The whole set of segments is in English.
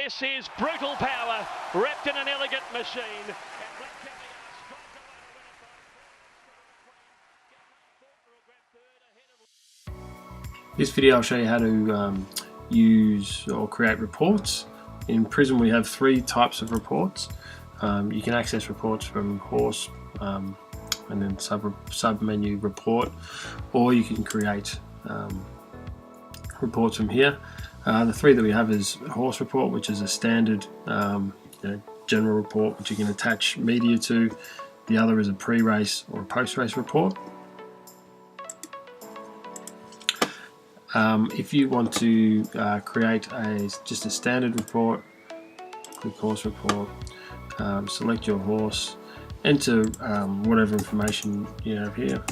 This is brutal power wrapped in an elegant machine. This video I'll show you how to use or create reports. In Prism we have three types of reports. You can access reports from horse and then sub menu report, or you can create reports from here. The three that we have is horse report, which is a standard general report which you can attach media to. The other is a pre-race or a post-race report. If you want to create just a standard report, click horse report, select your horse, enter whatever information you have here.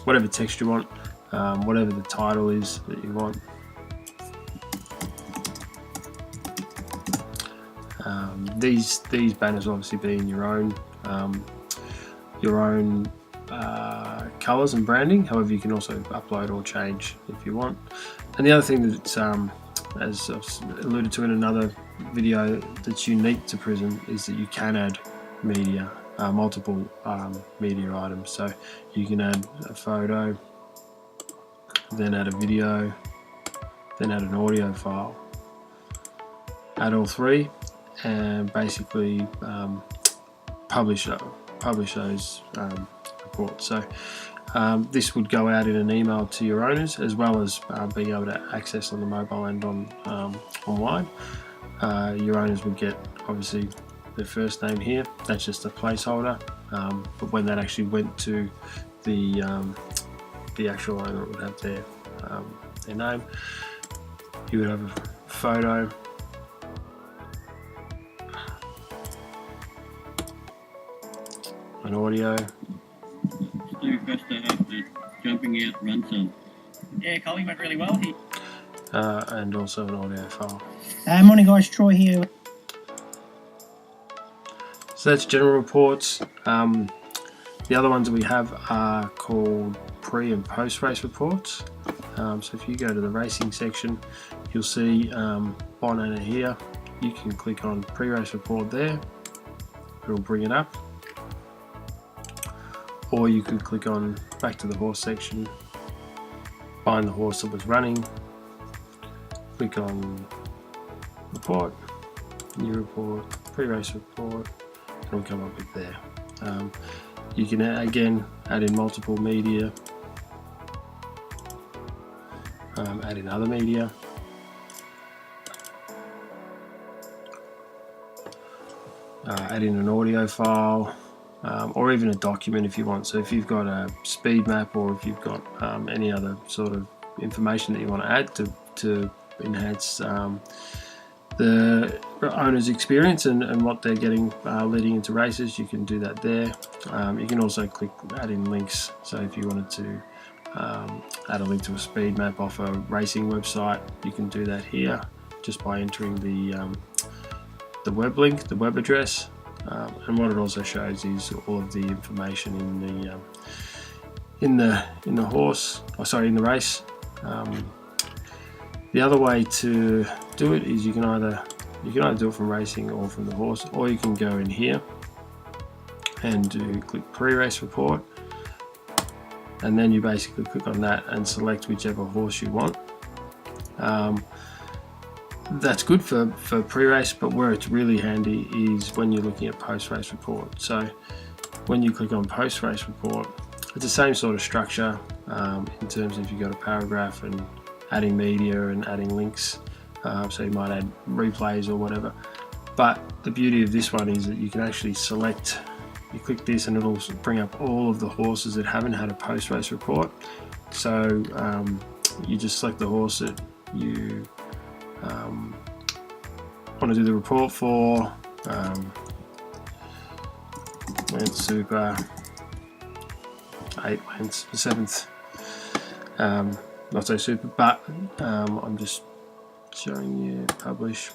Whatever text you want, whatever the title is that you want. These banners will obviously be in your own colours and branding. However, you can also upload or change if you want. And the other thing that's, as I've alluded to in another video, that's unique to Prism is that you can add media, multiple media items. So you can add a photo, then add a video, then add an audio file, add all three, and basically publish those reports. So this would go out in an email to your owners, as well as being able to access on the mobile and on online. Your owners would get obviously their first name here. That's just a placeholder, but when that actually went to the actual owner, it would have their name. You would have a photo, an audio. Still request to have the jumping out run some. Yeah, Coley went really well here. And also an audio file. Morning guys, Troy here. So that's general reports. The other ones that we have are called pre and post race reports. So if you go to the racing section, you'll see Bonanna here. You can click on pre-race report there. It'll bring it up. Or you could click on back to the horse section, find the horse that was running, click on report, new report, pre-race report, and it'll come up with there. You can again add in multiple media, add in other media, add in an audio file, or even a document if you want. So if you've got a speed map, or if you've got any other sort of information that you want to add to enhance the owner's experience and what they're getting leading into races, you can do that there. You can also click add in links. So if you wanted to add a link to a speed map off a racing website, you can do that here just by entering the web link, the web address. And what it also shows is all of the information in the horse, in the race. The other way to do it is you can either do it from racing or from the horse, or you can go in here and click pre-race report, and then you basically click on that and select whichever horse you want. That's good for pre-race, but where it's really handy is when you're looking at post-race report. So when you click on post-race report, it's the same sort of structure in terms of you've got a paragraph and adding media and adding links. So you might add replays or whatever. But the beauty of this one is that you can actually select, you click this and it'll bring up all of the horses that haven't had a post-race report. So you just select the horse that you want to do the report for. Went super, 8 went 7th, not so super, but I'm just showing you publish.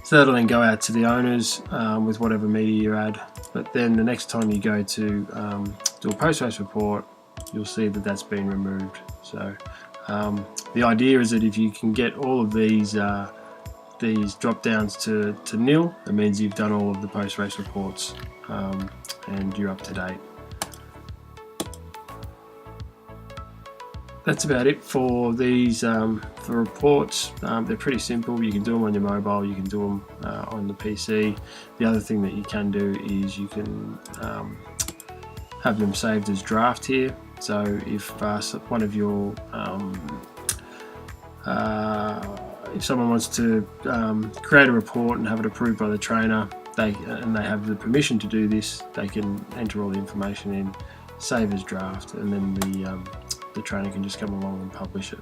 So that'll then go out to the owners with whatever media you add. but then the next time you go to do a post-race report, you'll see that that's been removed. So the idea is that if you can get all of these drop downs to nil, it means you've done all of the post-race reports and you're up to date. That's about it for these for reports. They're pretty simple. You can do them on your mobile, you can do them on the PC. The other thing that you can do is you can have them saved as draft here. So if one of your if someone wants to create a report and have it approved by the trainer, they have the permission to do this, they can enter all the information in, save as draft, and then the trainer can just come along and publish it.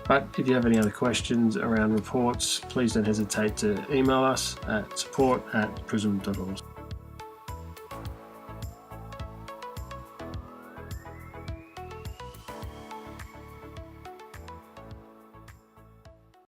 But if you have any other questions around reports, please don't hesitate to email us at support@prism.org.